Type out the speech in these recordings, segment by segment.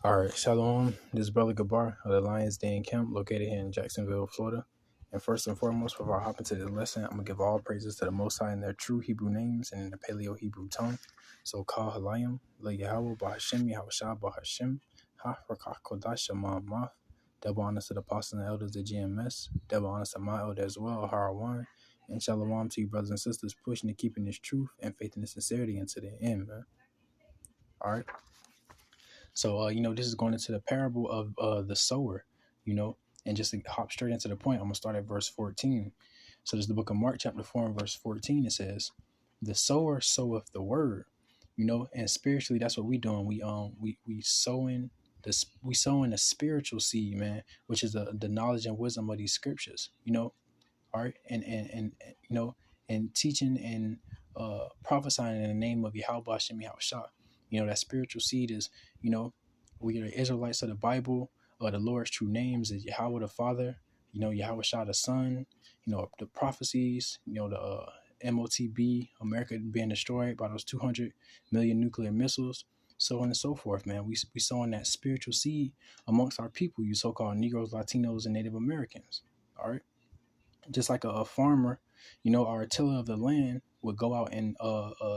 All right, Shalom. This is Brother Gabar of the Lions Den Camp located here in Jacksonville, Florida. And first and foremost, before I hop into this lesson, I'm going to give all praises to the Most High in their true Hebrew names and in the Paleo Hebrew tongue. So, Kal Halayim, Le Yahweh, Bahashem, Yahushua, Bahashem, Ha, Rakah, Kodash, Shema, Ma. Double honors to the apostles and elders of GMS. Double honors to my elder as well, Harawan. And Shalom to you, brothers and sisters, pushing and keeping this truth and faith and sincerity into the end, man. All right. So, this is going into the parable of the sower, and just to hop straight into the point, I'm going to start at verse 14. So this is the book of Mark, chapter 4, and verse 14. It says, the sower soweth the word, and spiritually, that's what we doing. We sowing we sowing a spiritual seed, man, which is the knowledge and wisdom of these scriptures, all right, and teaching and prophesying in the name of Yahweh Shem Yahushua. That spiritual seed is, we are the Israelites of the Bible, or the Lord's true names is Yahweh the Father, Yahweh Shah the Son, the prophecies, the MOTB, America being destroyed by those 200 million nuclear missiles, so on and so forth, man. We sowing that spiritual seed amongst our people, you so-called Negroes, Latinos, and Native Americans, all right? Just like a farmer, or a tiller of the land would go out and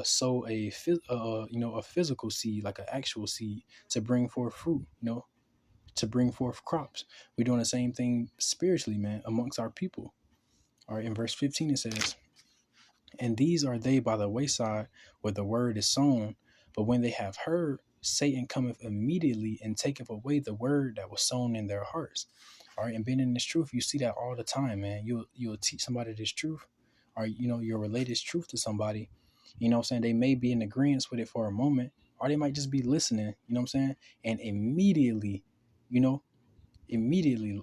sow a physical seed, like an actual seed, to bring forth fruit, to bring forth crops. We're doing the same thing spiritually, man, amongst our people. All right, in verse 15 it says, and these are they by the wayside where the word is sown, but when they have heard, Satan cometh immediately and taketh away the word that was sown in their hearts. All right, and being in this truth, you see that all the time, man. You'll teach somebody this truth, or you'll relay this truth to somebody. What I'm saying? They may be in agreement with it for a moment, or they might just be listening. What I'm saying? And immediately, you know,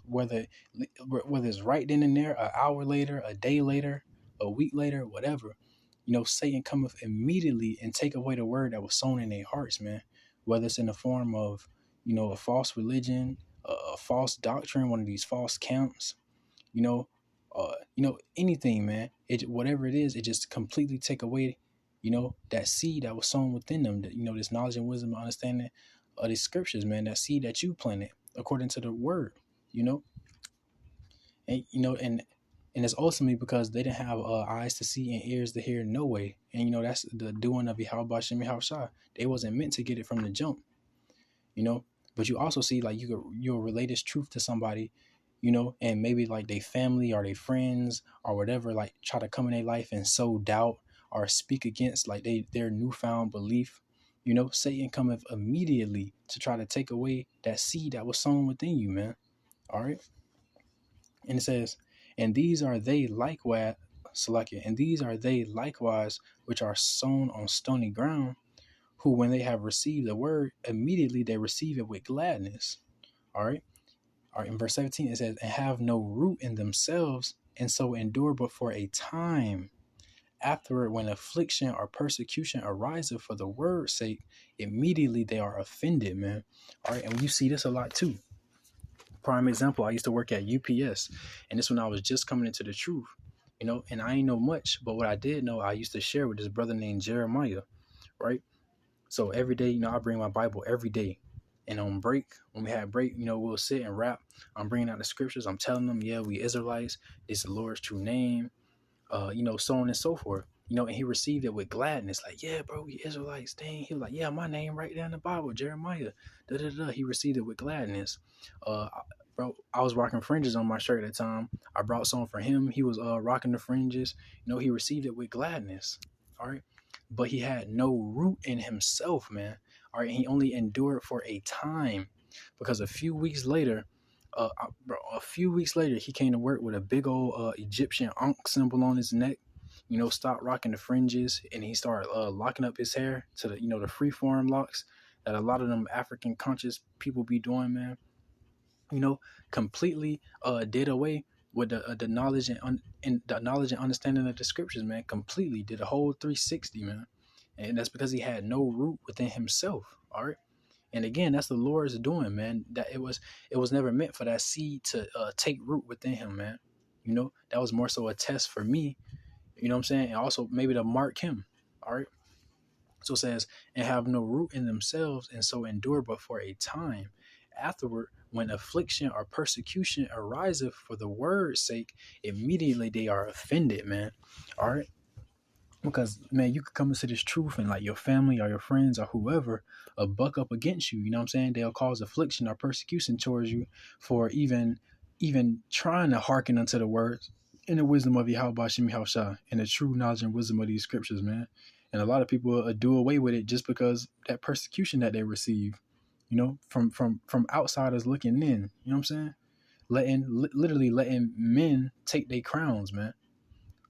whether it's right then and there, an hour later, a day later, a week later, whatever, Satan cometh immediately and take away the word that was sown in their hearts, man. Whether it's in the form of, a false religion, a false doctrine, one of these false camps, anything, man. Whatever it is, it just completely take away, that seed that was sown within them. That, this knowledge and wisdom, understanding of the scriptures, man. That seed that you planted according to the word, and and it's ultimately because they didn't have eyes to see and ears to hear, no way. And that's the doing of Yahweh Shem Yahushua. They wasn't meant to get it from the jump, But you also see, like, you'll relate this truth to somebody, and maybe like their family or their friends or whatever, like try to come in their life and sow doubt or speak against like their newfound belief. Satan cometh immediately to try to take away that seed that was sown within you, man. All right. And it says, and these are they likewise, and these are they likewise which are sown on stony ground, who when they have received the word, immediately they receive it with gladness. All right. All right. In verse 17, it says, and have no root in themselves, and so endure but for a time. Afterward, when affliction or persecution arises for the word's sake, immediately they are offended, man. All right. And you see this a lot too. Prime example, I used to work at UPS, and this when I was just coming into the truth, and I ain't know much, but what I did know, I used to share with this brother named Jeremiah, right? So every day, I bring my Bible every day, and on break, when we had break, we'll sit and rap. I'm bringing out the scriptures. I'm telling them, yeah, we Israelites. This is the Lord's true name, so on and so forth. And he received it with gladness, like, yeah, bro, we Israelites. Dang, he was like, yeah, my name right there in the Bible, Jeremiah. Da da da. He received it with gladness. Bro, I was rocking fringes on my shirt at the time. I brought some for him. He was rocking the fringes. He received it with gladness. All right, but he had no root in himself, man. All right, he only endured for a time, because a few weeks later, he came to work with a big old Egyptian Ankh symbol on his neck. Stopped rocking the fringes, and he started locking up his hair to the the freeform locks that a lot of them African conscious people be doing, man. Completely did away with the knowledge and the knowledge and understanding of the scriptures, man. Completely did a whole 360, man. And that's because he had no root within himself. All right. And again, that's the Lord's doing, man. That it was never meant for that seed to take root within him, man. That was more so a test for me, what I'm saying? And also maybe to mark him. All right. So it says, and have no root in themselves, and so endure but for a time. Afterward, when affliction or persecution ariseth for the word's sake, immediately they are offended, man. All right. Because man, you could come into this truth and like your family or your friends or whoever buck up against you. You know what I'm saying? They'll cause affliction or persecution towards you for even trying to hearken unto the words and the wisdom of Yahweh Shem Yahushua and the true knowledge and wisdom of these scriptures, man. And a lot of people do away with it just because that persecution that they receive, you know, from outsiders looking in. You know what I'm saying? Literally letting men take their crowns, man.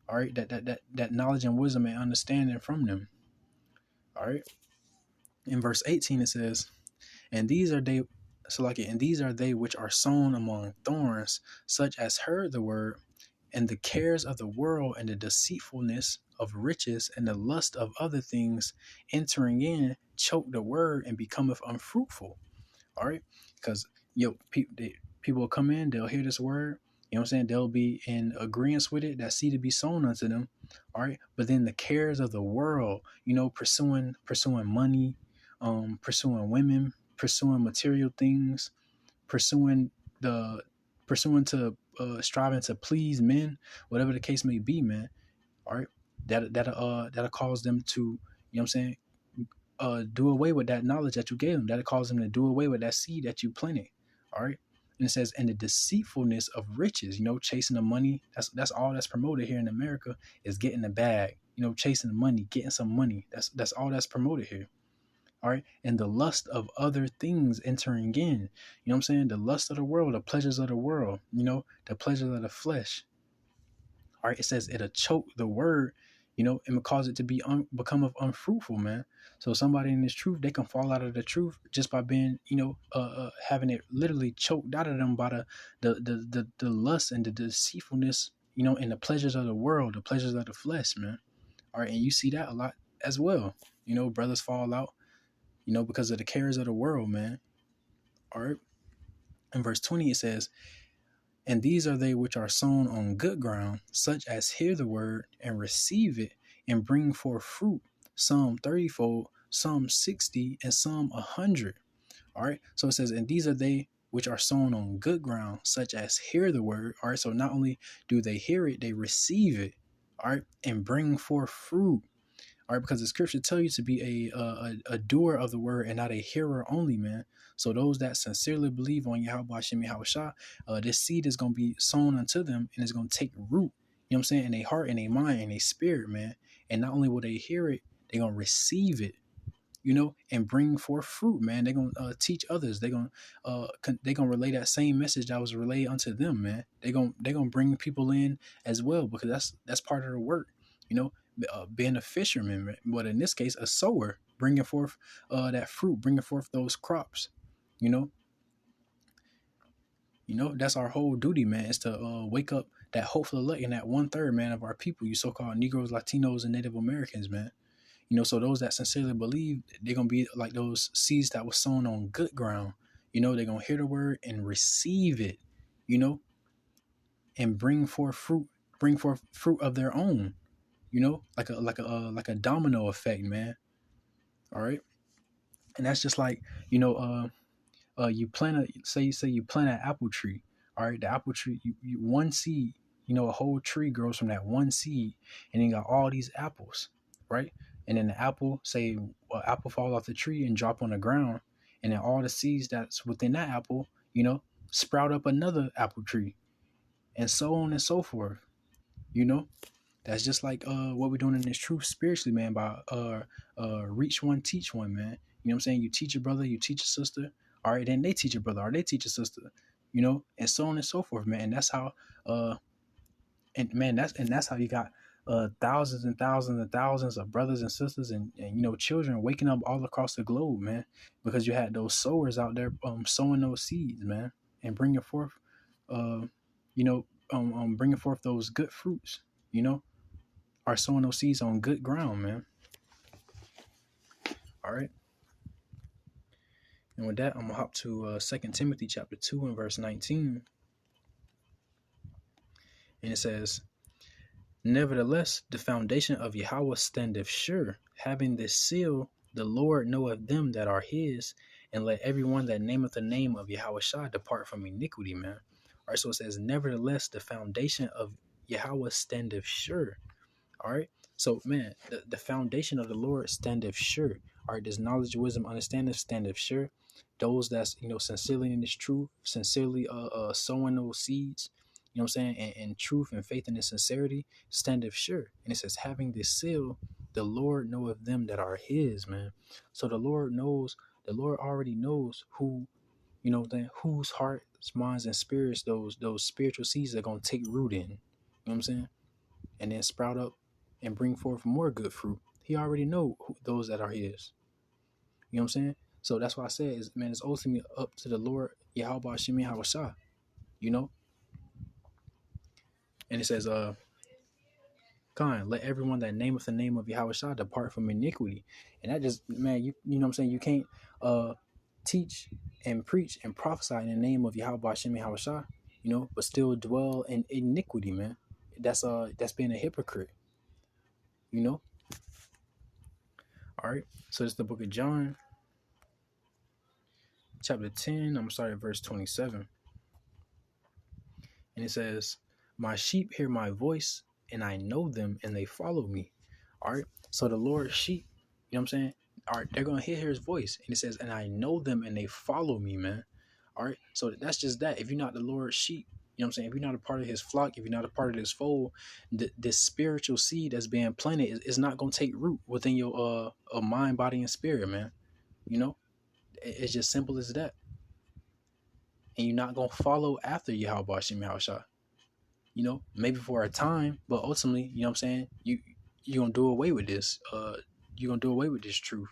All right, that knowledge and wisdom and understanding from them. All right. In verse 18 it says, and these are they and these are they which are sown among thorns, such as heard the word, and the cares of the world and the deceitfulness of riches and the lust of other things entering in choke the word and becometh unfruitful. All right, because people will come in, they'll hear this word, you know what I'm saying, they'll be in agreement with it, that seed to be sown unto them. All right, but then the cares of the world, you know, pursuing money, pursuing women, pursuing material things, pursuing the pursuing to striving to please men, whatever the case may be, man. All right, that'll cause them to, you know what I'm saying, do away with that knowledge that you gave them. That'll cause them to do away with that seed that you planted. All right. And it says, and the deceitfulness of riches, you know, chasing the money. That's all that's promoted here in America, is getting the bag, you know, chasing the money, getting some money. That's all that's promoted here. All right. And the lust of other things entering in. You know what I'm saying? The lust of the world, the pleasures of the world, you know, the pleasures of the flesh. All right, it says it'll choke the word, you know, and cause it to be become of unfruitful, man. So somebody in this truth, they can fall out of the truth just by being, you know, having it literally choked out of them by the lust and the deceitfulness, you know, and the pleasures of the world, the pleasures of the flesh, man. All right, and you see that a lot as well. You know, brothers fall out, you know, because of the cares of the world, man. All right. In verse 20, it says, and these are they which are sown on good ground, such as hear the word and receive it and bring forth fruit, some 30-fold, some 60, and some 100. All right. So it says, and these are they which are sown on good ground, such as hear the word. All right. So not only do they hear it, they receive it. All right. And bring forth fruit. All right, because the scripture tell you to be a doer of the word and not a hearer only, man. So those that sincerely believe on Yahweh Shem Yahushua, this seed is going to be sown unto them and it's going to take root, you know what I'm saying, in their heart, in their mind, in their spirit, man. And not only will they hear it, they're going to receive it, you know, and bring forth fruit, man. They're going to teach others. They're going to relay that same message that was relayed unto them, man. They're going to bring people in as well, because that's part of the work, you know. Being a fisherman, but in this case, a sower, bringing forth that fruit, bringing forth those crops. You know, that's our whole duty, man, is to wake up that hopeful elect in that 1/3, man, of our people, you so-called Negroes, Latinos, and Native Americans, man. You know, so those that sincerely believe, they're gonna be like those seeds that was sown on good ground. You know, they're gonna hear the word and receive it. You know, and bring forth fruit of their own. You know, like a domino effect, man. All right, and that's just like, you know, you plant say you plant an apple tree. All right, the apple tree, you one seed, you know, a whole tree grows from that one seed, and then you got all these apples, right? And then the apple, say, apple fall off the tree and drop on the ground, and then all the seeds that's within that apple, you know, sprout up another apple tree, and so on and so forth. You know, that's just like what we're doing in this truth spiritually, man, by reach one, teach one, man. You know what I'm saying? You teach your brother, you teach your sister, all right, then they teach your brother, or they teach your sister, you know, and so on and so forth, man. And that's how that's how you got thousands and thousands and thousands of brothers and sisters and you know, children waking up all across the globe, man, because you had those sowers out there sowing those seeds, man, and bringing forth you know, bringing forth those good fruits, you know, are sowing those seeds on good ground, man. All right. And with that, I'm gonna hop to 2 Timothy chapter 2 and verse 19. And it says, Nevertheless, the foundation of Yahweh standeth sure, having this seal, the Lord knoweth them that are his, and let everyone that nameth the name of Yahweh Shah depart from iniquity, man. All right, so it says, nevertheless, the foundation of Yahweh standeth sure. All right. So, man, the foundation of the Lord standeth sure. All right. This knowledge, wisdom, understanding standeth sure. Those that's, sincerely in this truth, sincerely sowing those seeds, what I'm saying, and truth and faith and sincerity standeth sure. And it says, having this seal, the Lord knoweth them that are his, man. So the Lord already knows who, whose hearts, minds, and spirits those spiritual seeds are gonna take root in. You know what I'm saying? And then sprout up and bring forth more good fruit. He already know those that are his. You know what I'm saying? So that's why I said, it's ultimately up to the Lord, Yahweh Shemi Hawashah, you know? And it says, Khan, let everyone that nameth the name of Yahweh Shah depart from iniquity. And that just, man, you know what I'm saying? You can't teach and preach and prophesy in the name of Yahweh Shemi Hawashah, but still dwell in iniquity, man. That's being a hypocrite, you know? All right. So it's the book of John, chapter 10. I'm sorry, verse 27. And it says, my sheep hear my voice, and I know them, and they follow me. All right. So the Lord's sheep, you know what I'm saying? All right, they're going to hear his voice. And it says, and I know them, and they follow me, man. All right. So that's just that. If you're not the Lord's sheep, you know what I'm saying? If you're not a part of his flock, if you're not a part of his fold, this spiritual seed that's being planted is not going to take root within your mind, body, and spirit, man. You know, it's just simple as that. And you're not going to follow after Yahweh Shem Yahushua. Maybe for a time, but ultimately, you know what I'm saying? You're going to do away with this. You're going to do away with this truth.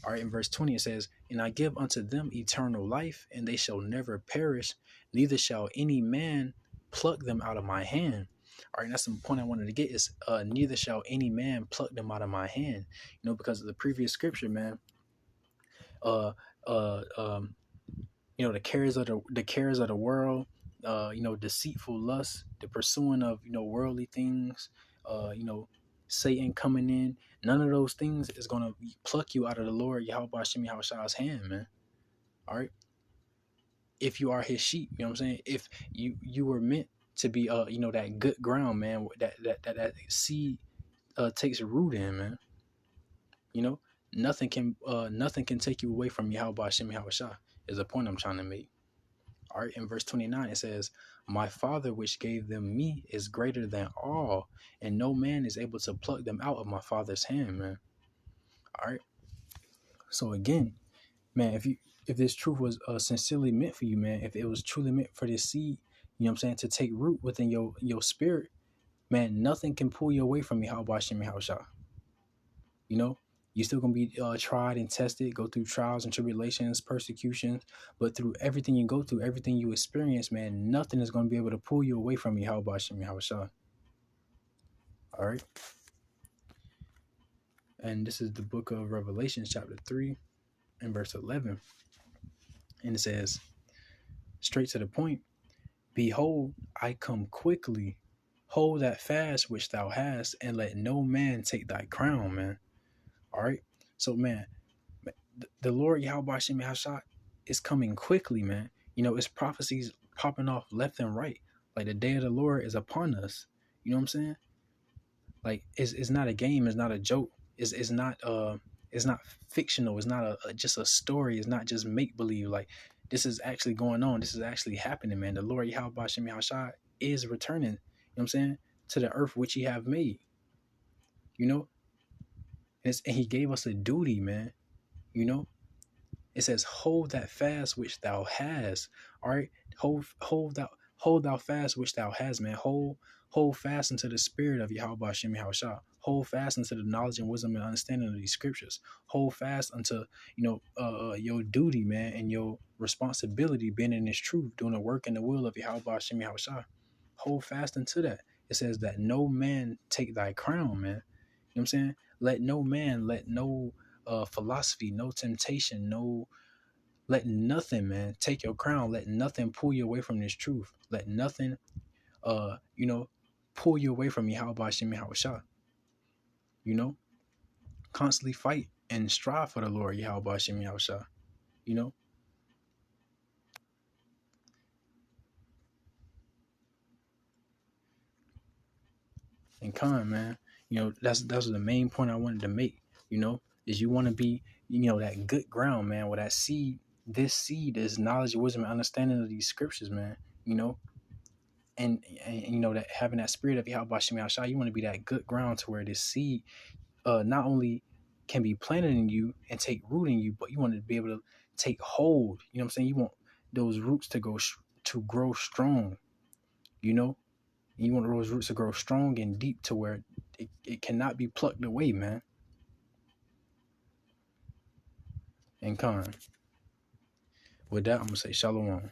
All right, in verse 20, it says, and I give unto them eternal life, and they shall never perish, neither shall any man pluck them out of my hand. All right, that's the point I wanted to get is neither shall any man pluck them out of my hand. Because of the previous scripture, man. The cares of the world, deceitful lust, the pursuing of worldly things, Satan coming in. None of those things is gonna pluck you out of the Lord Yahweh Shem Yahushua's hand, man. All right. If you are his sheep, you know what I'm saying. If you were meant to be, that good ground, man. That seed takes root in, man. Nothing can take you away from Yahweh Shem Yahushua. Is a point I'm trying to make. All right, in verse 29, it says, my Father which gave them me is greater than all, and no man is able to pluck them out of my Father's hand, man. All right. So again, man, if this truth was sincerely meant for you, man, if it was truly meant for this seed, you know what I'm saying, to take root within your spirit, man, nothing can pull you away from Yahweh Shem Yahushua. You're still going to be tried and tested, go through trials and tribulations, persecutions, but through everything you go through, everything you experience, man, nothing is going to be able to pull you away from Yahweh Shem Yahushua. All right. And this is the book of Revelation, chapter 3 and verse 11. And it says, straight to the point, behold, I come quickly. Hold that fast which thou hast, and let no man take thy crown, man. All right. So, man, the Lord Yahweh Shem Yahushua is coming quickly, man. It's prophecies popping off left and right. Like the day of the Lord is upon us. You know what I'm saying? Like it's not a game. It's not a joke. It's not fictional. It's not just a story. It's not just make believe. Like this is actually going on. This is actually happening, man. The Lord Yahweh Shem Yahushua is returning. You know what I'm saying? To the earth which He have made. And He gave us a duty, man. It says, hold that fast which thou hast. All right. Hold thou fast which thou hast, man. Hold fast into the spirit of Yahweh Shem Yahushua. Hold fast into the knowledge and wisdom and understanding of these scriptures. Hold fast unto, your duty, man, and your responsibility being in this truth, doing the work and the will of Yahweh Shem Yahushua. Hold fast into that. It says that no man take thy crown, man. You know what I'm saying? Let no philosophy, no temptation, let nothing, man, take your crown. Let nothing pull you away from this truth. Let nothing, pull you away from Yahweh Hashem Yahushua. You know, constantly fight and strive for the Lord Yahweh Hashem Yahushua. You know, and man, you know, that's the main point I wanted to make. You know, is you want to be, you know, that good ground, man, where that seed, this seed is knowledge, wisdom, and understanding of these scriptures, man. You know, and you know that having that spirit of Yahweh Hashem Yahushua, you want to be that good ground to where this seed not only can be planted in you and take root in you, but you want to be able to take hold. You know what I'm saying? You want those roots to grow strong. You know, and you want those roots to grow strong and deep to where it cannot be plucked away, man. And with that, I'm gonna say shalom.